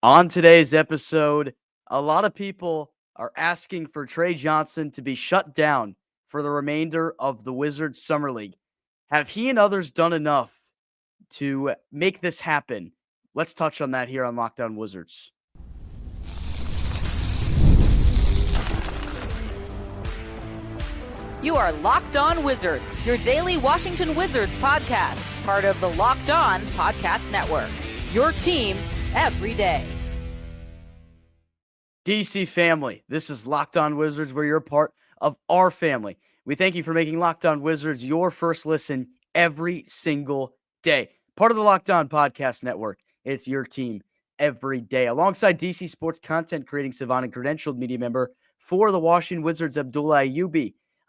On today's episode, a lot of people are asking for Tre Johnson to be shut down for the remainder of the Wizards Summer League. Have he and others done enough to make this happen? Let's touch on that here on Lockdown Wizards. You are Locked On Wizards, your daily Washington Wizards podcast, part of the Locked On Podcast Network. Your team every day. DC family, this is Locked On Wizards, where you're part of our family. We thank you for making Locked On Wizards your first listen every single day. Part of the Locked On Podcast Network. It's your team every day. Alongside DC Sports content creating savant and credentialed media member for the Washington Wizards, Abdullah UB.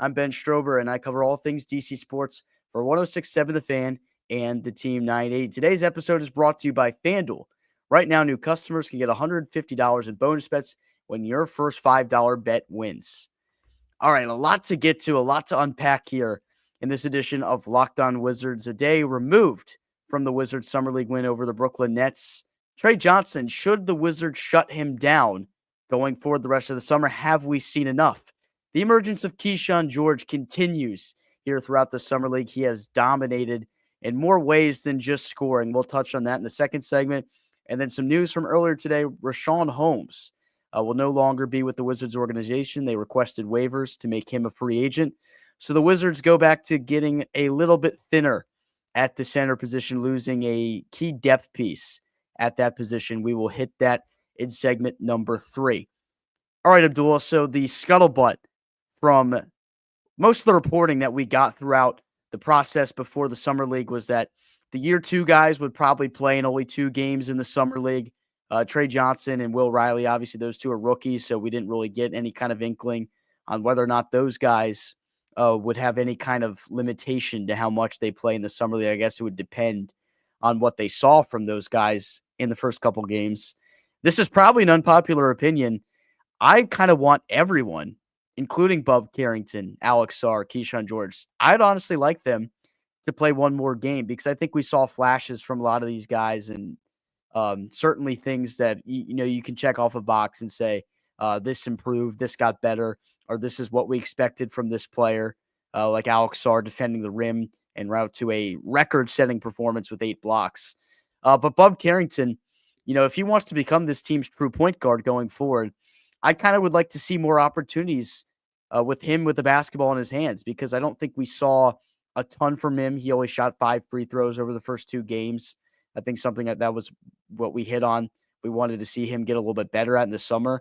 I'm Ben Strober, and I cover all things DC Sports for 106.7 The Fan and the Team 98. Today's episode is brought to you by FanDuel. Right now, new customers can get $150 in bonus bets when your first $5 bet wins. All right, a lot to get to, a lot to unpack here in this edition of Locked On Wizards. A day removed from the Wizards Summer League win over the Brooklyn Nets. Tre Johnson, should the Wizards shut him down going forward the rest of the summer? Have we seen enough? The emergence of Kyshawn George continues here throughout the Summer League. He has dominated in more ways than just scoring. We'll touch on that in the second segment. And then some news from earlier today, Rashawn Holmes will no longer be with the Wizards organization. They requested waivers to make him a free agent. So the Wizards go back to getting a little bit thinner at the center position, losing a key depth piece at that position. We will hit that in segment number 3. All right, Abdullah. So the scuttlebutt from most of the reporting that we got throughout the process before the Summer League was that the year 2 guys would probably play in only 2 games in the Summer League. Tre Johnson and Will Riley, obviously those 2 are rookies, so we didn't really get any kind of inkling on whether or not those guys would have any kind of limitation to how much they play in the Summer League. I guess it would depend on what they saw from those guys in the first couple games. This is probably an unpopular opinion. I kind of want everyone, including Bub Carrington, Alex Sarr, Kyshawn George. I'd honestly like them to play one more game because I think we saw flashes from a lot of these guys and certainly things that, you can check off a box and say, this improved, this got better, or this is what we expected from this player, like Alex Sarr defending the rim en route to a record-setting performance with 8 blocks. But Bub Carrington, if he wants to become this team's true point guard going forward, I kind of would like to see more opportunities with him with the basketball in his hands because I don't think we saw a ton from him. He only shot 5 free throws over the first 2 games. I think something that was what we hit on. We wanted to see him get a little bit better at in the summer.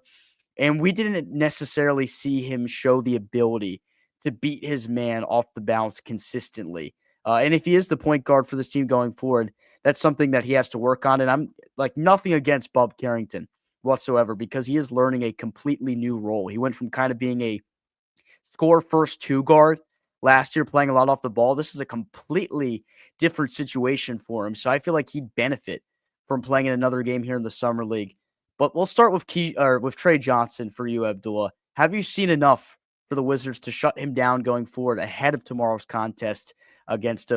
And we didn't necessarily see him show the ability to beat his man off the bounce consistently. And if he is the point guard for this team going forward, that's something that he has to work on. And I'm like nothing against Bub Carrington whatsoever because he is learning a completely new role. He went from kind of being a score first 2 guard last year, playing a lot off the ball. This is a completely different situation for him. So I feel like he'd benefit from playing in another game here in the Summer League. But we'll start with Tre Johnson for you, Abdullah. Have you seen enough for the Wizards to shut him down going forward ahead of tomorrow's contest against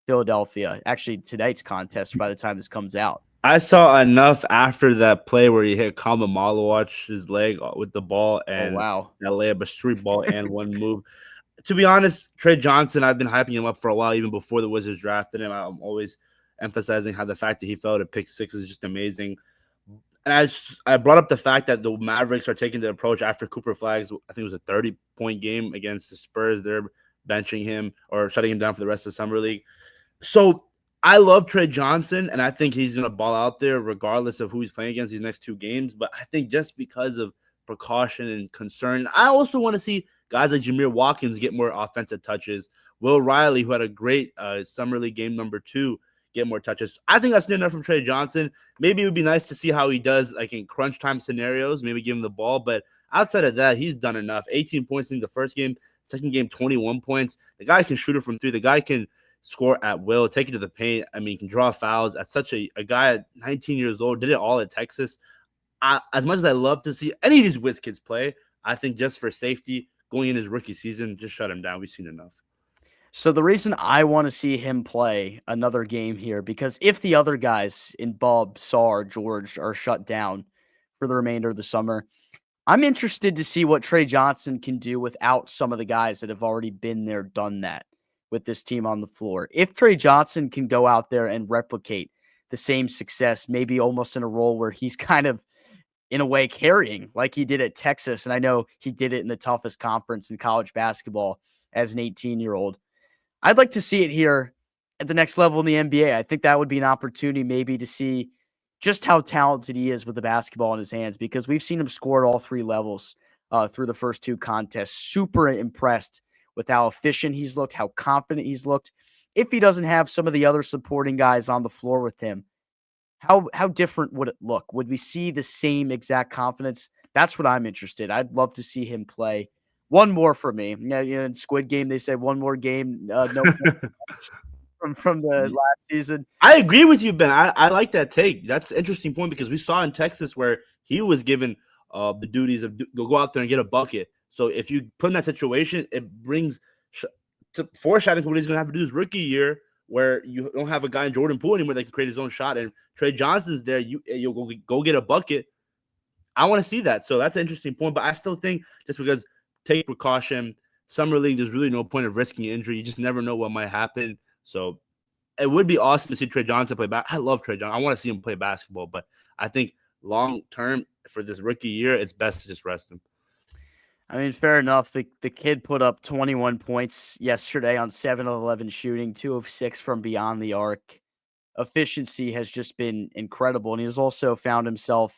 Philadelphia? Actually, tonight's contest by the time this comes out. I saw enough after that play where he hit Kama Malawach's leg with the ball and wow. that layup, a street ball and one move. To be honest, Tre Johnson, I've been hyping him up for a while, even before the Wizards drafted him. I'm always emphasizing how the fact that he fell to pick 6 is just amazing. And I brought up the fact that the Mavericks are taking the approach after Cooper Flagg's, I think it was a 30-point game against the Spurs. They're benching him or shutting him down for the rest of the Summer League. So I love Tre Johnson, and I think he's going to ball out there regardless of who he's playing against these next 2 games. But I think just because of precaution and concern, I also want to see guys like Jameer Watkins get more offensive touches. Will Riley, who had a great Summer League game number 2, get more touches. I think I've seen enough from Tre Johnson. Maybe it would be nice to see how he does like in crunch time scenarios, maybe give him the ball. But outside of that, he's done enough. 18 points in the first game, second game, 21 points. The guy can shoot it from 3. The guy can score at will, take it to the paint. I mean, can draw fouls. At such a guy at 19 years old, did it all at Texas. As much as I love to see any of these Wiz kids play, I think just for safety, going in his rookie season, just shut him down. We've seen enough. So the reason I want to see him play another game here, because if the other guys in Bob, Sar, George are shut down for the remainder of the summer, I'm interested to see what Tre Johnson can do without some of the guys that have already been there, done that with this team on the floor. If Tre Johnson can go out there and replicate the same success, maybe almost in a role where he's kind of in a way carrying like he did at Texas. And I know he did it in the toughest conference in college basketball as an 18-year-old. I'd like to see it here at the next level in the NBA. I think that would be an opportunity maybe to see just how talented he is with the basketball in his hands, because we've seen him score at all three levels through the first two contests. Super impressed with how efficient he's looked, how confident he's looked. If he doesn't have some of the other supporting guys on the floor with him, how different would it look? Would we see the same exact confidence? That's what I'm interested. I'd love to see him play. One more for me. In Squid Game, they said one more game, no from the last season. I agree with you, Ben. I like that take. That's an interesting point because we saw in Texas where he was given the duties of go out there and get a bucket. So if you put in that situation, it brings to foreshadowing to what he's going to have to do his rookie year, where you don't have a guy in Jordan Poole anymore that can create his own shot, and Tre Johnson's there. You'll go get a bucket. I want to see that. So that's an interesting point. But I still think just because take precaution, summer league, there's really no point of risking injury. You just never know what might happen. So it would be awesome to see Tre Johnson play back. I love Tre Johnson. I want to see him play basketball, but I think long term for this rookie year, it's best to just rest him. I mean, fair enough. The kid put up 21 points yesterday on 7 of 11 shooting, 2 of 6 from beyond the arc. Efficiency has just been incredible, and he has also found himself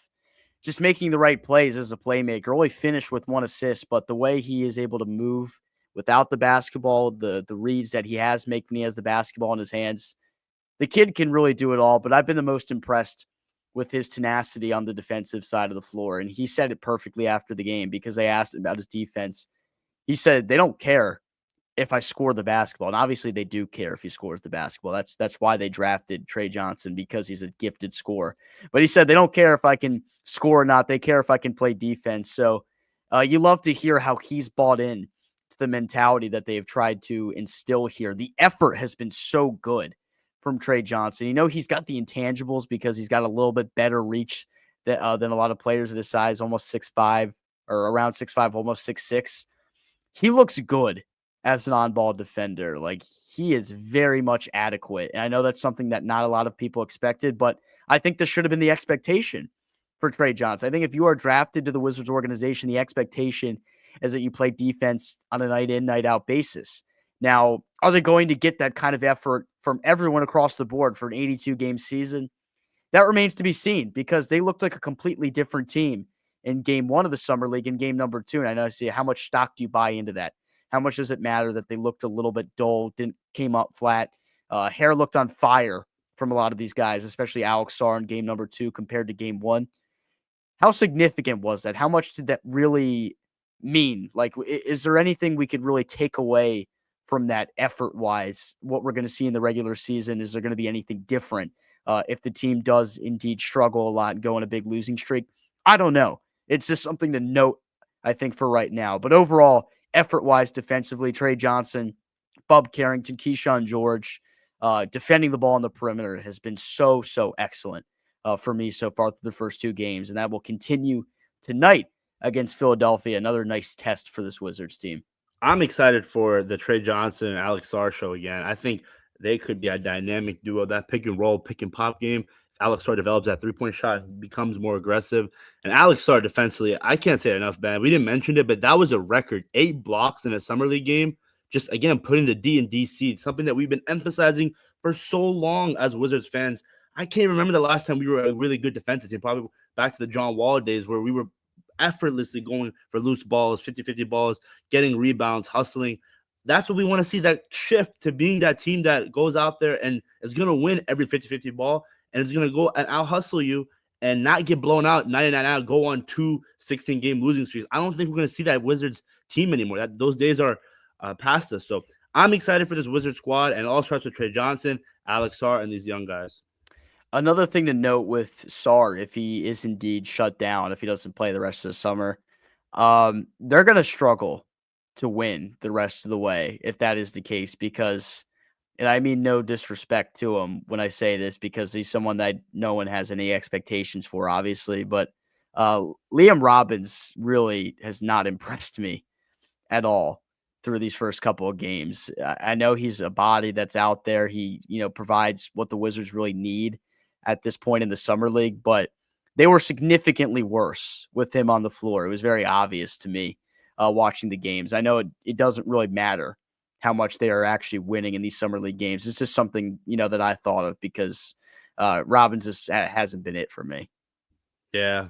just making the right plays as a playmaker. Only finished with 1 assist, but the way he is able to move without the basketball, the reads that he has making when he has the basketball in his hands, the kid can really do it all. But I've been the most impressed with his tenacity on the defensive side of the floor. And he said it perfectly after the game because they asked him about his defense. He said, they don't care if I score the basketball. And obviously they do care if he scores the basketball. That's why they drafted Tre Johnson, because he's a gifted scorer. But he said they don't care if I can score or not. They care if I can play defense. So you love to hear how he's bought in to the mentality that they've tried to instill here. The effort has been so good from Tre Johnson. He's got the intangibles because he's got a little bit better reach than a lot of players at his size, almost 6'5", or around 6'5", almost 6'6". He looks good as an on-ball defender. Like, he is very much adequate. And I know that's something that not a lot of people expected, but I think this should have been the expectation for Tre Johnson. I think if you are drafted to the Wizards organization, the expectation is that you play defense on a night in, night out basis. Now, are they going to get that kind of effort from everyone across the board for an 82-game season? That remains to be seen, because they looked like a completely different team in game 1 of the Summer League and game number 2. And I know, see, how much stock do you buy into that? How much does it matter that they looked a little bit dull, came up flat? Hair looked on fire from a lot of these guys, especially Alex Sarr in game number 2 compared to game 1. How significant was that? How much did that really mean? Like, is there anything we could really take away from that effort-wise? What we're going to see in the regular season, is there going to be anything different if the team does indeed struggle a lot and go on a big losing streak? I don't know. It's just something to note, I think, for right now. But overall, effort-wise, defensively, Tre Johnson, Bub Carrington, Kyshawn George, defending the ball on the perimeter has been so excellent for me so far through the first 2 games. And that will continue tonight against Philadelphia. Another nice test for this Wizards team. I'm excited for the Tre Johnson and Alex Sarr show again. I think they could be a dynamic duo. That pick and roll, pick and pop game. If Alex Sarr develops that 3-point shot, becomes more aggressive. And Alex Sarr defensively, I can't say it enough, man. We didn't mention it, but that was a record. 8 blocks in a summer league game. Just, again, putting the D in DC, something that we've been emphasizing for so long as Wizards fans. I can't remember the last time we were a really good defensive team, probably back to the John Wall days, where we were effortlessly going for loose balls, 50-50 balls, getting rebounds, hustling. That's what we want to see, that shift to being that team that goes out there and is going to win every 50-50 ball, and is going to go and out-hustle you and not get blown out 99 out, go on 2 16-game losing streaks. I don't think we're going to see that Wizards team anymore. Those days are past us. So I'm excited for this Wizards squad, and it all starts with Tre Johnson, Alex Sarr, and these young guys. Another thing to note with Sarr, if he is indeed shut down, if he doesn't play the rest of the summer, they're going to struggle to win the rest of the way if that is the case, because, and I mean no disrespect to him when I say this, because he's someone that no one has any expectations for, obviously, but Liam Robbins really has not impressed me at all through these first couple of games. I know he's a body that's out there. He, provides what the Wizards really need at this point in the summer league, but they were significantly worse with him on the floor. It was very obvious to me watching the games. I know it doesn't really matter how much they are actually winning in these summer league games. It's just something, that I thought of because Robbins hasn't been it for me. Yeah,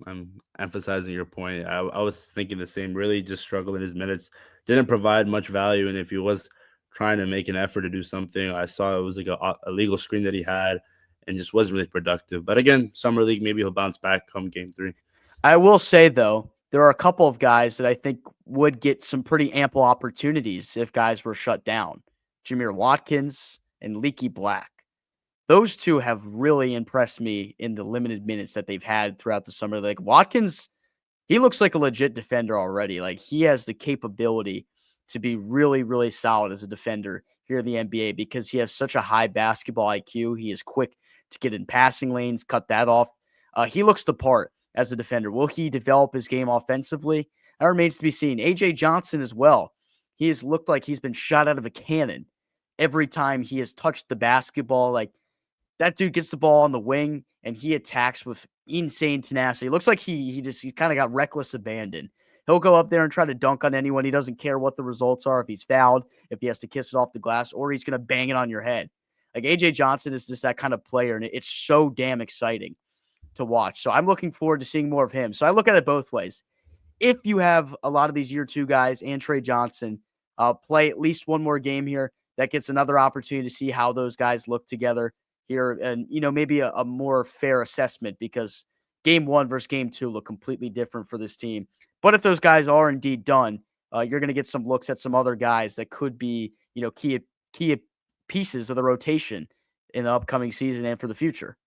I'm emphasizing your point. I was thinking the same. Really, just struggled in his minutes. Didn't provide much value, and if he was trying to make an effort to do something, I saw it was like a legal screen that he had, and just wasn't really productive. But again, summer league, maybe he'll bounce back come game 3. I will say, though, there are a couple of guys that I think would get some pretty ample opportunities if guys were shut down. Jameer Watkins and Leaky Black. Those two have really impressed me in the limited minutes that they've had throughout the summer. Like Watkins, he looks like a legit defender already. Like he has the capability to be really, really solid as a defender here in the NBA because he has such a high basketball IQ. He is quick to get in passing lanes, cut that off. He looks the part as a defender. Will he develop his game offensively? That remains to be seen. AJ Johnson as well. He has looked like he's been shot out of a cannon every time he has touched the basketball. Like that dude gets the ball on the wing and he attacks with insane tenacity. It looks like he kind of got reckless abandon. He'll go up there and try to dunk on anyone. He doesn't care what the results are, if he's fouled, if he has to kiss it off the glass, or he's going to bang it on your head. Like AJ Johnson is just that kind of player, and it's so damn exciting to watch. So I'm looking forward to seeing more of him. So I look at it both ways. If you have a lot of these year 2 guys and Tre Johnson play at least one more game here, that gets another opportunity to see how those guys look together here, and maybe a more fair assessment, because game 1 versus game 2 look completely different for this team. But if those guys are indeed done, you're going to get some looks at some other guys that could be key pieces of the rotation in the upcoming season and for the future.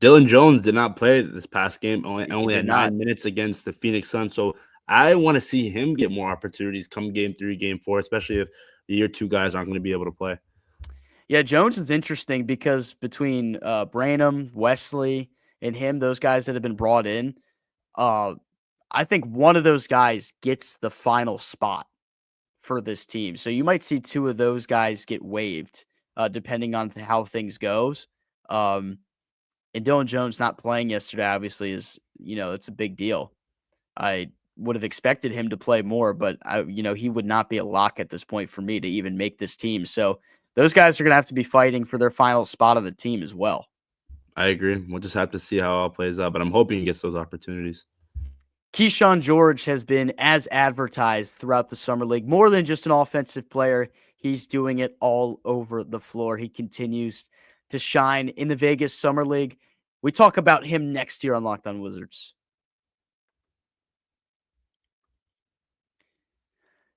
Dylan Jones did not play this past game, only did had not. 9 minutes against the Phoenix Suns. So I want to see him get more opportunities come game 3, game 4, especially if the year 2 guys aren't going to be able to play. Yeah, Jones is interesting because between Branham, Wesley, and him, those guys that have been brought in, I think one of those guys gets the final spot for this team. So you might see 2 of those guys get waived, depending on how things goes. And Dylan Jones not playing yesterday, obviously, is it's a big deal. I would have expected him to play more, but he would not be a lock at this point for me to even make this team. So those guys are going to have to be fighting for their final spot on the team as well. I agree. We'll just have to see how it all plays out, but I'm hoping he gets those opportunities. Kyshawn George has been as advertised throughout the summer league, more than just an offensive player. He's doing it all over the floor. He continues to shine in the Vegas Summer League. We talk about him next year on Locked On Wizards.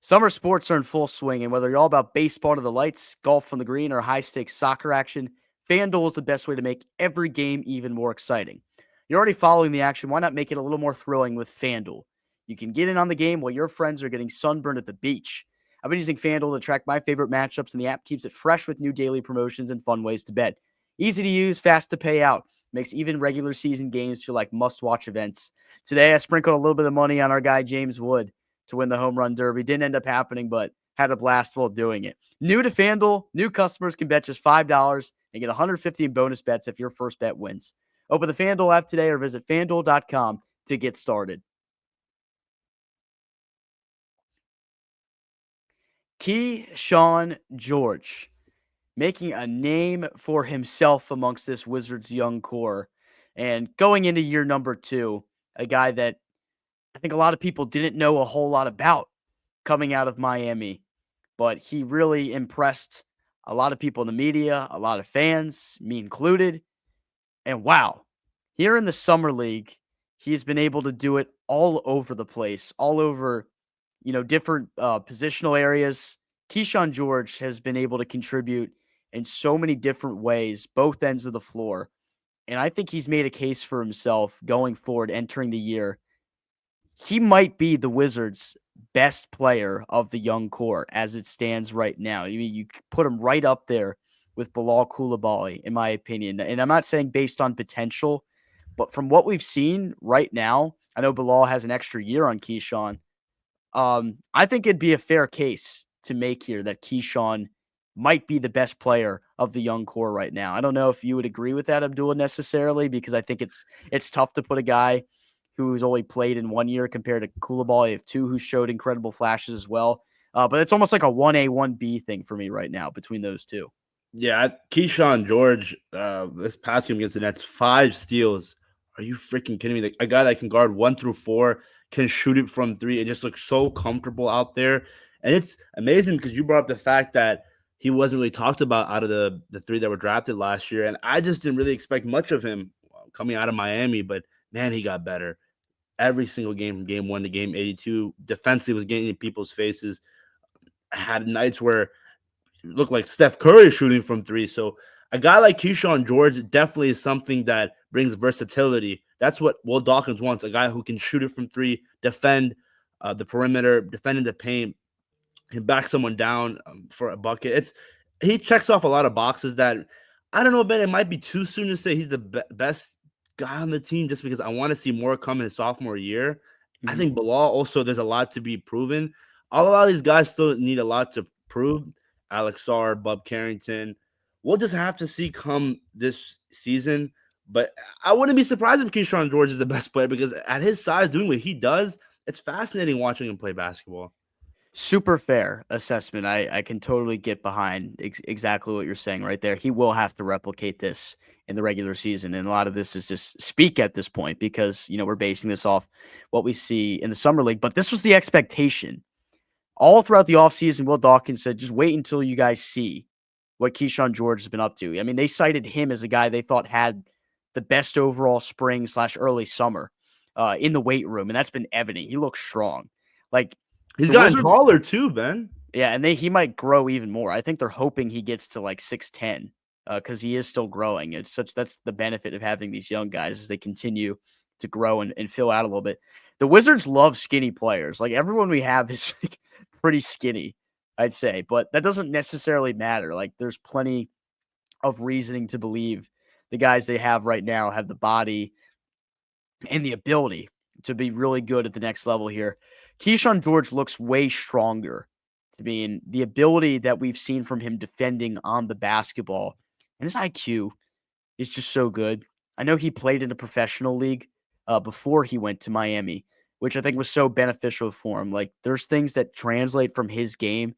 Summer sports are in full swing, and whether you're all about baseball to the lights, golf on the green, or high-stakes soccer action, FanDuel is the best way to make every game even more exciting. You're already following the action. Why not make it a little more thrilling with FanDuel? You can get in on the game while your friends are getting sunburned at the beach. I've been using FanDuel to track my favorite matchups, and the app keeps it fresh with new daily promotions and fun ways to bet. Easy to use, fast to pay out. Makes even regular season games feel like must-watch events. Today, I sprinkled a little bit of money on our guy James Wood to win the home run derby. Didn't end up happening, but had a blast while doing it. New to FanDuel, new customers can bet just $5 and get $150 in bonus bets if your first bet wins. Open the FanDuel app today or visit FanDuel.com to get started. Kyshawn George making a name for himself amongst this Wizards young core. And going into year number 2, a guy that I think a lot of people didn't know a whole lot about coming out of Miami, but he really impressed a lot of people in the media, a lot of fans, me included. And wow, here in the Summer League, he's been able to do it all over the place, all over, different positional areas. Kyshawn George has been able to contribute in so many different ways, both ends of the floor. And I think he's made a case for himself going forward, entering the year. He might be the Wizards' best player of the young core as it stands right now. You put him right up there with Bilal Coulibaly, in my opinion. And I'm not saying based on potential, but from what we've seen right now, I know Bilal has an extra year on Kyshawn. I think it'd be a fair case to make here that Kyshawn might be the best player of the young core right now. I don't know if you would agree with that, Abdullah, necessarily, because I think it's tough to put a guy who's only played in 1 year compared to Coulibaly of 2, who showed incredible flashes as well. But it's almost like a 1A, 1B thing for me right now between those two. Yeah, Kyshawn George, this past game against the Nets, 5 steals. Are you freaking kidding me? Like, a guy that can guard 1 through 4, can shoot it from 3, and just looks so comfortable out there. And it's amazing because you brought up the fact that he wasn't really talked about out of the 3 that were drafted last year. And I just didn't really expect much of him coming out of Miami, but man, he got better every single game from game 1 to game 82. Defensively was getting in people's faces. Had nights where look like Steph Curry shooting from 3. So a guy like Kyshawn George definitely is something that brings versatility. That's what Will Dawkins wants, a guy who can shoot it from 3, defend the perimeter, defend in the paint, can back someone down for a bucket. He checks off a lot of boxes that I don't know, Ben, it might be too soon to say he's the best guy on the team just because I want to see more come in his sophomore year. Mm-hmm. I think Bilal also, there's a lot to be proven. A lot of these guys still need a lot to prove. Alex Sarr, Bub Carrington. We'll just have to see come this season. But I wouldn't be surprised if Kyshawn George is the best player because at his size, doing what he does, it's fascinating watching him play basketball. Super fair assessment. I can totally get behind exactly what you're saying right there. He will have to replicate this in the regular season. And a lot of this is just speak at this point because, we're basing this off what we see in the summer league. But this was the expectation. All throughout the offseason, Will Dawkins said, just wait until you guys see what Kyshawn George has been up to. I mean, they cited him as a guy they thought had the best overall spring / early summer in the weight room, and that's been evident. He looks strong. Like, he's gotten taller too, Ben. Yeah, and he might grow even more. I think they're hoping he gets to like 6'10", because he is still growing. That's the benefit of having these young guys as they continue to grow and fill out a little bit. The Wizards love skinny players. Like, everyone we have is like pretty skinny, I'd say, but that doesn't necessarily matter. Like, there's plenty of reasoning to believe the guys they have right now have the body and the ability to be really good at the next level here. Kyshawn George looks way stronger to me, and the ability that we've seen from him defending on the basketball and his IQ is just so good. I know he played in a professional league before he went to Miami, which I think was so beneficial for him. Like, there's things that translate from his game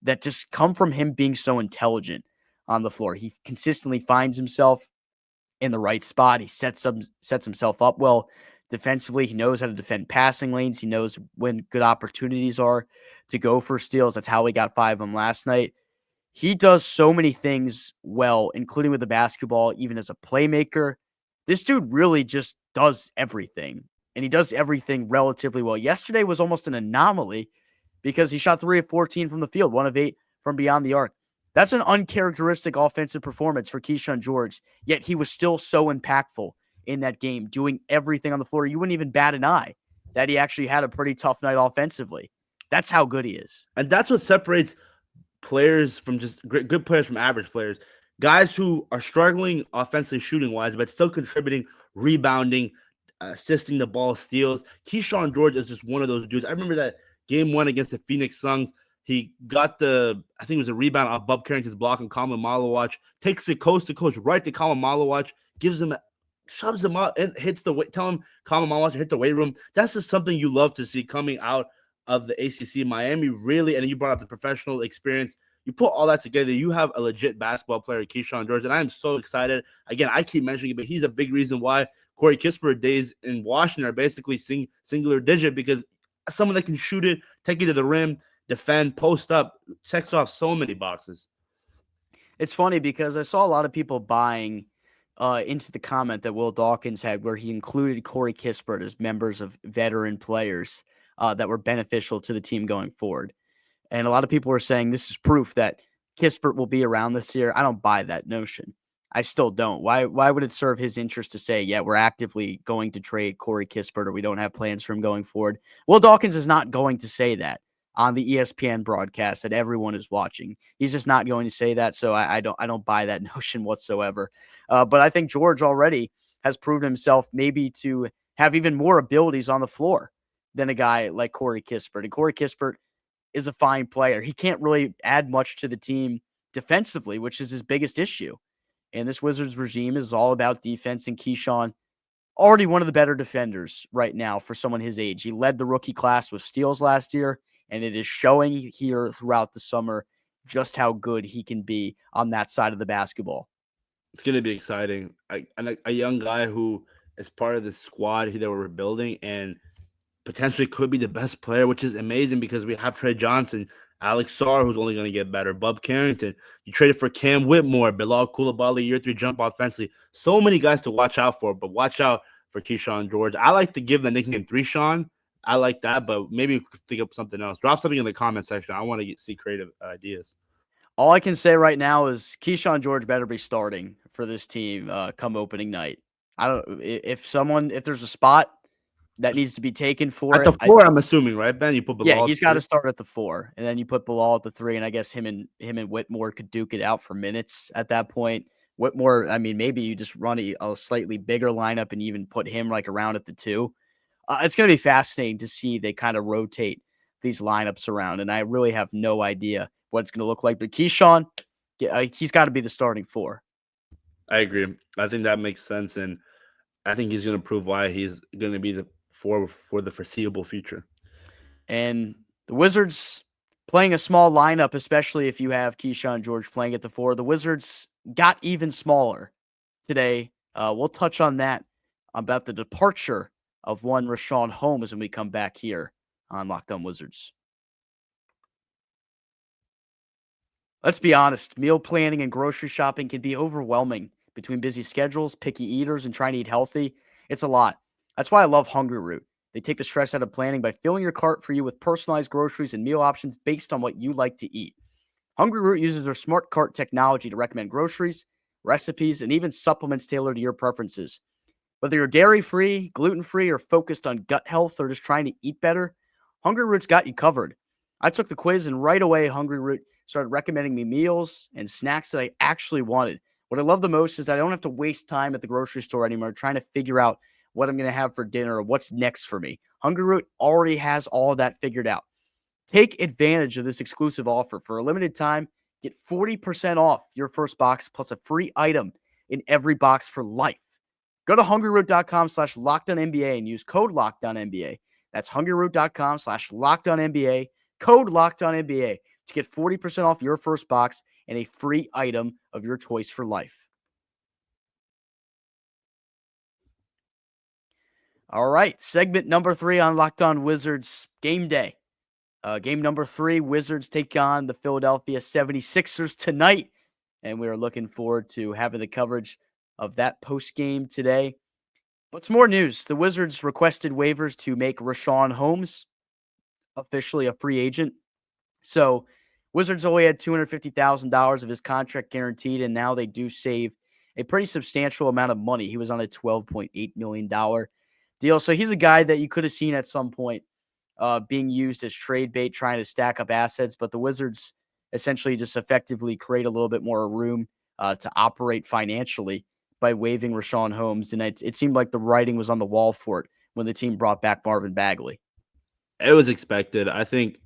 that just come from him being so intelligent on the floor. He consistently finds himself in the right spot. He sets himself up well defensively. He knows how to defend passing lanes. He knows when good opportunities are to go for steals. That's how he got 5 of them last night. He does so many things well, including with the basketball, even as a playmaker. This dude really just does everything, and he does everything relatively well. Yesterday was almost an anomaly because he shot 3 of 14 from the field, 1 of 8 from beyond the arc. That's an uncharacteristic offensive performance for Kyshawn George, yet he was still so impactful in that game, doing everything on the floor. You wouldn't even bat an eye that he actually had a pretty tough night offensively. That's how good he is. And that's what separates players from just good players from average players. Guys who are struggling offensively shooting-wise, but still contributing, rebounding, assisting the ball, steals. Kyshawn George is just one of those dudes. I remember that game 1 against the Phoenix Suns. He got I think it was a rebound off Bub Carrington's block and Colin Malawach, takes it coast to coast right to Colin Malawach, shoves him up and hits tell him Colin Malawach to hit the weight room. That's just something you love to see coming out of the ACC. Miami really, and you brought up the professional experience. You put all that together, you have a legit basketball player, Kyshawn George, and I am so excited. Again, I keep mentioning it, but he's a big reason why Corey Kispert days in Washington are basically singular digit, because someone that can shoot it, take it to the rim, defend, post up, checks off so many boxes. It's funny because I saw a lot of people buying into the comment that Will Dawkins had where he included Corey Kispert as members of veteran players that were beneficial to the team going forward. And a lot of people were saying this is proof that Kispert will be around this year. I don't buy that notion. I still don't. Why would it serve his interest to say, yeah, we're actively going to trade Corey Kispert or we don't have plans for him going forward? Well, Dawkins is not going to say that on the ESPN broadcast that everyone is watching. He's just not going to say that. So I don't buy that notion whatsoever. But I think George already has proven himself maybe to have even more abilities on the floor than a guy like Corey Kispert. And Corey Kispert is a fine player. He can't really add much to the team defensively, which is his biggest issue. And this Wizards regime is all about defense, and Kyshawn, already one of the better defenders right now for someone his age. He led the rookie class with steals last year, and it is showing here throughout the summer just how good he can be on that side of the basketball. It's going to be exciting. A young guy who is part of the squad that we're building and potentially could be the best player, which is amazing because we have Tre Johnson, Alex Sarr, who's only going to get better, Bub Carrington. You traded for Cam Whitmore, Bilal Coulibaly, year 3 jump offensively. So many guys to watch out for, but watch out for Kyshawn George. I like to give the nickname 3-Shawn. I like that, but maybe we could think of something else. Drop something in the comment section. I want to see creative ideas. All I can say right now is Kyshawn George better be starting for this team come opening night. If there's a spot that needs to be taken for at the 4, I'm assuming, right, Ben? You put Bilal. Yeah, he's got to start at the 4, and then you put Bilal at the 3, and I guess him and Whitmore could duke it out for minutes at that point. Whitmore, I mean, maybe you just run a slightly bigger lineup and even put him like around at the 2. It's going to be fascinating to see they kind of rotate these lineups around, and I really have no idea what it's going to look like. But Kyshawn, he's got to be the starting 4. I agree. I think that makes sense, and I think he's going to prove why he's going to be the 4 for the foreseeable future. And the Wizards playing a small lineup, especially if you have Kyshawn George playing at the 4, the Wizards got even smaller today. We'll touch on that about the departure of one Rashawn Holmes when we come back here on Locked On Wizards. Let's be honest, meal planning and grocery shopping can be overwhelming between busy schedules, picky eaters, and trying to eat healthy. It's a lot. That's why I love Hungryroot. They take the stress out of planning by filling your cart for you with personalized groceries and meal options based on what you like to eat. Hungryroot uses their smart cart technology to recommend groceries, recipes, and even supplements tailored to your preferences. Whether you're dairy-free, gluten-free, or focused on gut health or just trying to eat better, Hungryroot's got you covered. I took the quiz, and right away, Hungryroot started recommending me meals and snacks that I actually wanted. What I love the most is that I don't have to waste time at the grocery store anymore trying to figure out what I'm going to have for dinner or what's next for me. Hungryroot already has all of that figured out. Take advantage of this exclusive offer. For a limited time, get 40% off your first box plus a free item in every box for life. Go to hungryroot.com/LockedOnNBA and use code LockedOnNBA. That's hungryroot.com/LockedOnNBA, code LockedOnNBA to get 40% off your first box and a free item of your choice for life. All right, segment number 3 on Locked On Wizards game day. Game number 3, Wizards take on the Philadelphia 76ers tonight, and we are looking forward to having the coverage of that post-game today. But some more news. The Wizards requested waivers to make Rashawn Holmes officially a free agent. So Wizards only had $250,000 of his contract guaranteed, and now they do save a pretty substantial amount of money. He was on a $12.8 million deal. So he's a guy that you could have seen at some point being used as trade bait, trying to stack up assets. But the Wizards essentially just effectively create a little bit more room to operate financially by waiving Rashawn Holmes. And it seemed like the writing was on the wall for it when the team brought back Marvin Bagley. It was expected. I think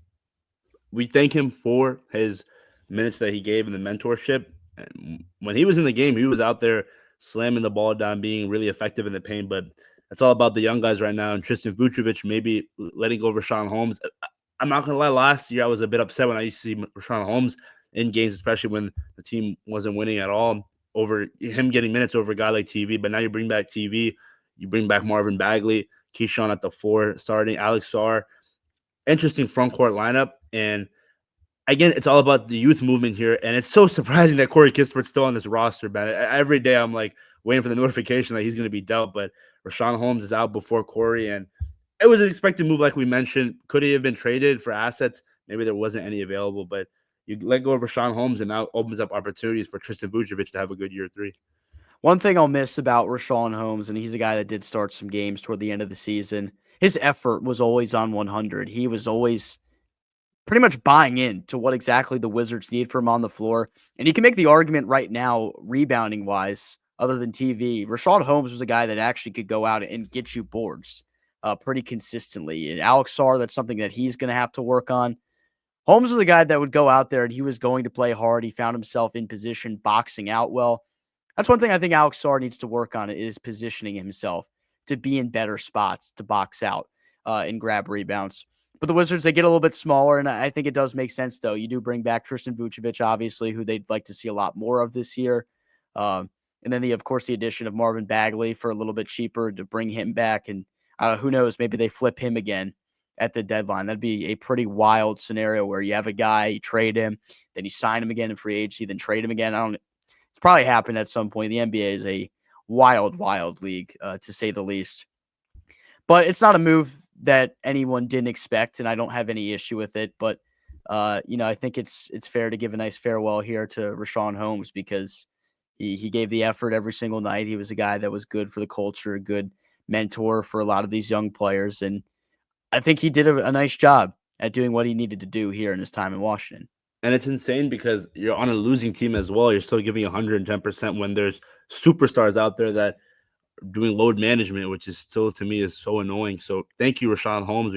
we thank him for his minutes that he gave in the mentorship. And when he was in the game, he was out there slamming the ball down, being really effective in the paint. But it's all about the young guys right now. And Tristan Vucevic maybe letting go of Rashawn Holmes. I'm not going to lie. Last year, I was a bit upset when I used to see Rashawn Holmes in games, especially when the team wasn't winning at all, over him getting minutes over a guy like TV. But now you bring back TV. You bring back Marvin Bagley, Kyshawn at the 4 starting, Alex Sarr. Interesting front court lineup. And again, it's all about the youth movement here. And it's so surprising that Corey Kispert's still on this roster, man. Every day I'm like waiting for the notification that he's going to be dealt. But Rashawn Holmes is out before Corey. And it was an expected move, like we mentioned. Could he have been traded for assets? Maybe there wasn't any available. But you let go of Rashawn Holmes, and now opens up opportunities for Tristan Vucevic to have a good year 3. One thing I'll miss about Rashawn Holmes, and he's a guy that did start some games toward the end of the season, his effort was always on 100. He was always pretty much buying in to what exactly the Wizards need from him on the floor. And you can make the argument right now, rebounding wise, other than TV, Rashawn Holmes was a guy that actually could go out and get you boards pretty consistently. And Alex Sarr, that's something that he's going to have to work on. Holmes was a guy that would go out there and he was going to play hard. He found himself in position, boxing out well. That's one thing I think Alex Sarr needs to work on is positioning himself to be in better spots to box out and grab rebounds. But the Wizards, they get a little bit smaller, and I think it does make sense, though. You do bring back Tristan Vucevic, obviously, who they'd like to see a lot more of this year. And then, of course, the addition of Marvin Bagley for a little bit cheaper to bring him back. And who knows, maybe they flip him again at the deadline. That'd be a pretty wild scenario where you have a guy, you trade him, then you sign him again in free agency, then trade him again. It's probably happened at some point. The NBA is a wild, wild league, to say the least. But it's not a move that anyone didn't expect, and I don't have any issue with it. But I think it's fair to give a nice farewell here to Rashawn Holmes because he gave the effort every single night. He was a guy that was good for the culture, a good mentor for a lot of these young players, and I think he did a nice job at doing what he needed to do here in his time in Washington. And it's insane because you're on a losing team as well. You're still giving 110% when there's superstars out there that doing load management, which is still to me is so annoying. So thank you, Rashawn Holmes.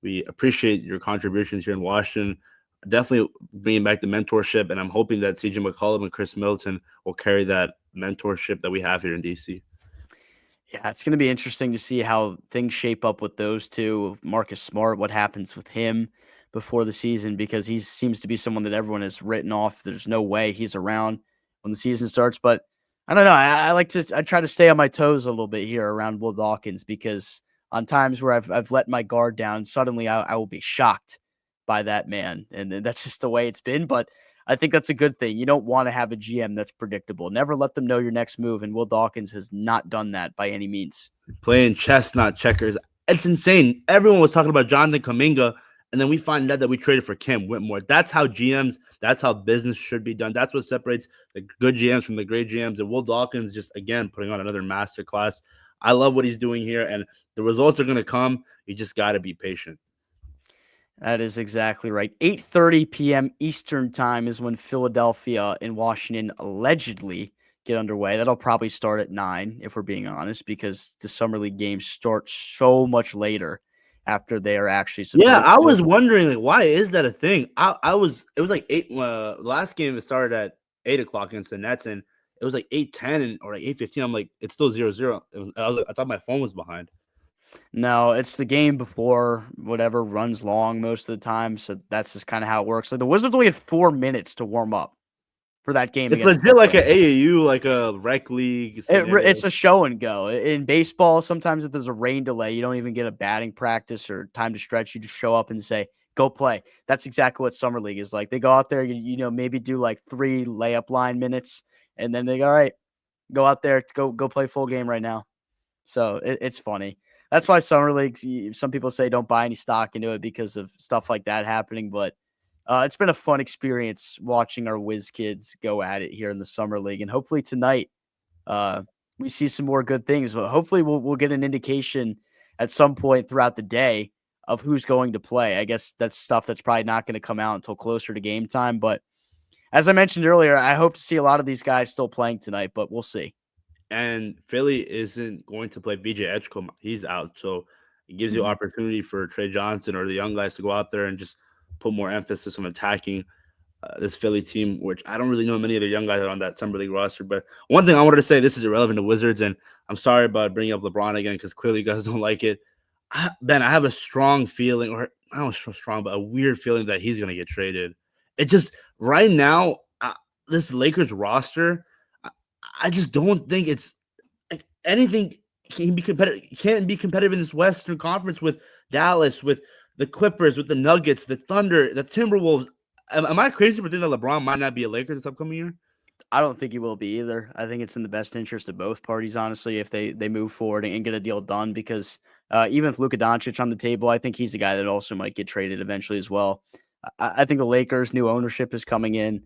We appreciate your contributions here in Washington. Definitely bringing back the mentorship, and I'm hoping that CJ McCollum and Chris Middleton will carry that mentorship that we have here in DC. Yeah, it's going to be interesting to see how things shape up with those two. Marcus Smart, what happens with him before the season, because he seems to be someone that everyone has written off. There's no way he's around when the season starts, but I don't know. I try to stay on my toes a little bit here around Will Dawkins because on times where I've let my guard down, suddenly I will be shocked by that man. And that's just the way it's been. But I think that's a good thing. You don't want to have a GM that's predictable. Never let them know your next move. And Will Dawkins has not done that by any means. Playing chess, not checkers. It's insane. Everyone was talking about Jonathan Kuminga, and then we find out that we traded for Kim Whitmore. That's how GMs, that's how business should be done. That's what separates the good GMs from the great GMs. And Will Dawkins just, again, putting on another masterclass. I love what he's doing here, and the results are going to come. You just got to be patient. That is exactly right. 8:30 p.m. Eastern time is when Philadelphia and Washington allegedly get underway. That'll probably start at 9, if we're being honest, because the Summer League games start so much later after they are actually supposed Yeah, I to. was wondering, like, why is that a thing? It was like 8. Last game it started at 8:00 against the Nets, and it was like 8:10 or like 8:15. I'm like, it's still 0-0. I thought my phone was behind. No, it's the game before whatever runs long most of the time. So that's just kind of how it works. Like the Wizards only had 4 minutes to warm up for that game. It's against legit like Brooklyn. an AAU, like a rec league. It's a show and go. In baseball, sometimes if there's a rain delay, you don't even get a batting practice or time to stretch. You just show up and say, go play. That's exactly what Summer League is like. They go out there, maybe do like 3 layup line minutes, and then they go, all right, go out there, go play full game right now. So it's funny. That's why Summer League, some people say don't buy any stock into it because of stuff like that happening. But it's been a fun experience watching our Wiz kids go at it here in the Summer League. And hopefully tonight we see some more good things. But hopefully we'll get an indication at some point throughout the day of who's going to play. I guess that's stuff that's probably not going to come out until closer to game time. But as I mentioned earlier, I hope to see a lot of these guys still playing tonight, but we'll see. And Philly isn't going to play BJ Edgecombe. He's out. So it gives you opportunity for Tre Johnson or the young guys to go out there and just put more emphasis on attacking this Philly team, which I don't really know many of the young guys on that Summer League roster. But one thing I wanted to say, this is irrelevant to Wizards, and I'm sorry about bringing up LeBron again because clearly you guys don't like it. Ben, I have a strong feeling, or I don't know so strong, but a weird feeling that he's going to get traded. It just, right now, this Lakers roster – I just don't think it's like anything can be competitive. Can't be competitive in this Western Conference with Dallas, with the Clippers, with the Nuggets, the Thunder, the Timberwolves. Am I crazy for thinking that LeBron might not be a Laker this upcoming year? I don't think he will be either. I think it's in the best interest of both parties, honestly, if they move forward and get a deal done. Because even with Luka Doncic on the table, I think he's a guy that also might get traded eventually as well. I think the Lakers' new ownership is coming in.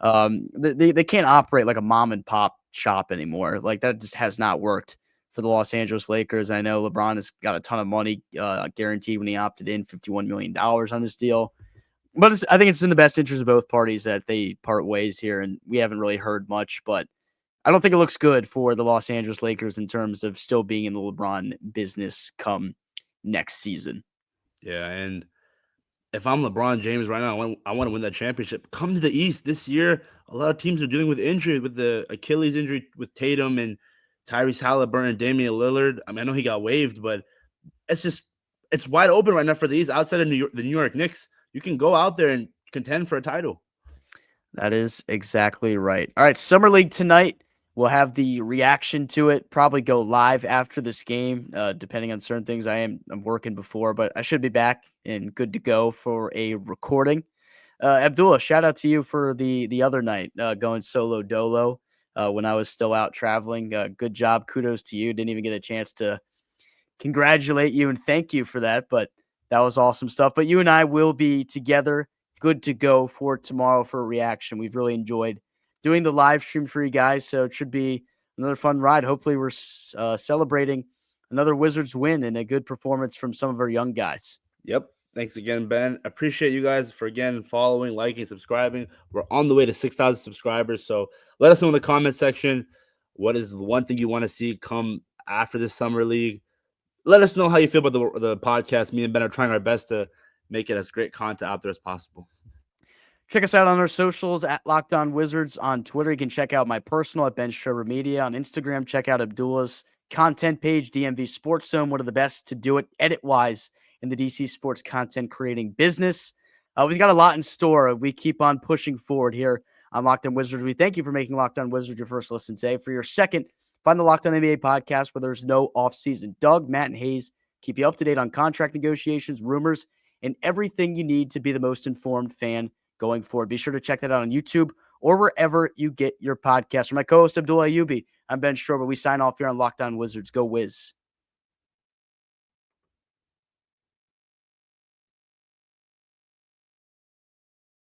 They can't operate like a mom and pop shop anymore. Like that just has not worked for the Los Angeles Lakers. I know LeBron has got a ton of money guaranteed when he opted in, $51 million on this deal. But I think it's in the best interest of both parties that they part ways here, and we haven't really heard much. But I don't think it looks good for the Los Angeles Lakers in terms of still being in the LeBron business come next season. Yeah, and if I'm LeBron James right now, I want to win that championship. Come to the East this year. A lot of teams are dealing with injury, with the Achilles injury with Tatum and Tyrese Halliburton and Damian Lillard. I mean, I know he got waived, but it's wide open right now for the East. Outside of the New York Knicks, you can go out there and contend for a title. That is exactly right. All right, Summer League tonight. We'll have the reaction to it, probably go live after this game, depending on certain things. I'm working before, but I should be back and good to go for a recording. Abdullah, shout out to you for the other night, going solo dolo when I was still out traveling. Good job. Kudos to you. Didn't even get a chance to congratulate you and thank you for that, but that was awesome stuff. But you and I will be together, good to go for tomorrow for a reaction. We've really enjoyed doing the live stream for you guys, so it should be another fun ride. Hopefully we're celebrating another Wizards win and a good performance from some of our young guys. Yep. Thanks again, Ben. Appreciate you guys for, again, following, liking, subscribing. We're on the way to 6,000 subscribers, so let us know in the comment section what is the one thing you want to see come after this summer league. Let us know how you feel about the podcast. Me and Ben are trying our best to make it as great content out there as possible. Check us out on our socials at Locked On Wizards on Twitter. You can check out my personal at Ben Schroeder Media on Instagram. Check out Abdullah's content page, DMV Sports Zone, one of the best to do it edit-wise in the DC sports content creating business. We've got a lot in store. We keep on pushing forward here on Locked On Wizards. We thank you for making Locked On Wizards your first listen today. For your second, find the Locked On NBA podcast where there's no offseason. Doug, Matt, and Hayes keep you up to date on contract negotiations, rumors, and everything you need to be the most informed fan going forward. Be sure to check that out on YouTube or wherever you get your podcast. For my co-host, Abdullah Ayubi, I'm Ben Schroeder. We sign off here on Locked On Wizards. Go Wiz.